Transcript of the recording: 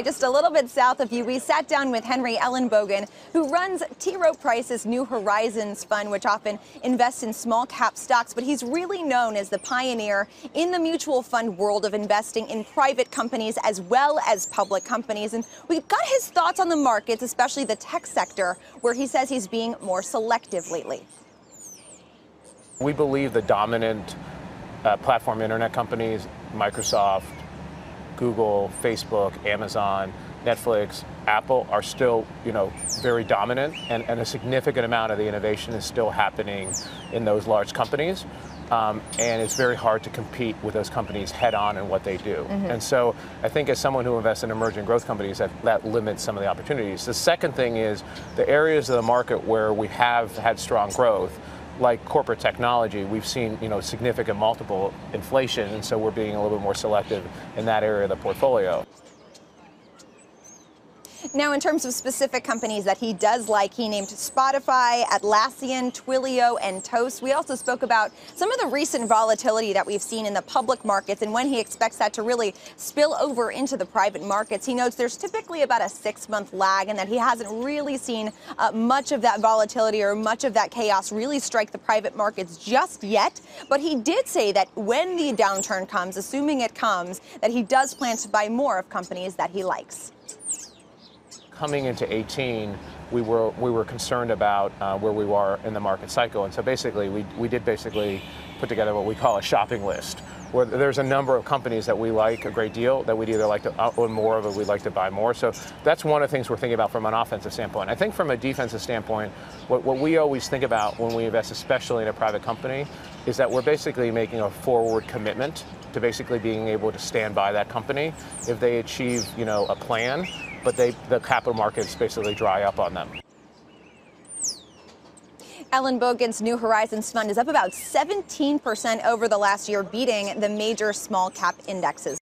Just a little bit south of you, we sat down with Henry Ellenbogen, who runs T. Rowe Price's New Horizons fund, which often invests in small cap stocks. But he's really known as the pioneer in the mutual fund world of investing in private companies as well as public companies. And we got his thoughts on the markets, especially the tech sector, where he says he's being more selective lately. We believe the dominant platform internet companies, Microsoft, Google, Facebook, Amazon, Netflix, Apple are still, very dominant, and a significant amount of the innovation is still happening in those large companies. And it's very hard to compete with those companies head on in what they do. And so I think as someone who invests in emerging growth companies, that limits some of the opportunities. The second thing is the areas of the market where we have had strong growth, like corporate technology, we've seen significant multiple inflation, and so we're being a little bit more selective in that area of the portfolio. Now, in terms of specific companies that he does like, he named Spotify, Atlassian, Twilio, and Toast. We also spoke about some of the recent volatility that we've seen in the public markets and when he expects that to really spill over into the private markets. He notes there's typically about a 6-month lag and that he hasn't really seen much of that volatility or much of that chaos really strike the private markets just yet. But he did say that when the downturn comes, assuming it comes, that he does plan to buy more of companies that he likes. Coming into 18, we were concerned about where we were in the market cycle, and so basically we did put together what we call a shopping list, where there's a number of companies that we like a great deal, that we'd either like to own more of, or we'd like to buy more. So that's one of the things we're thinking about from an offensive standpoint. I think from a defensive standpoint, what we always think about when we invest, especially in a private company, is that we're basically making a forward commitment to basically being able to stand by that company if they achieve, a plan, but the capital markets basically dry up on them. Ellenbogen's New Horizons fund is up about 17% over the last year, beating the major small cap indexes.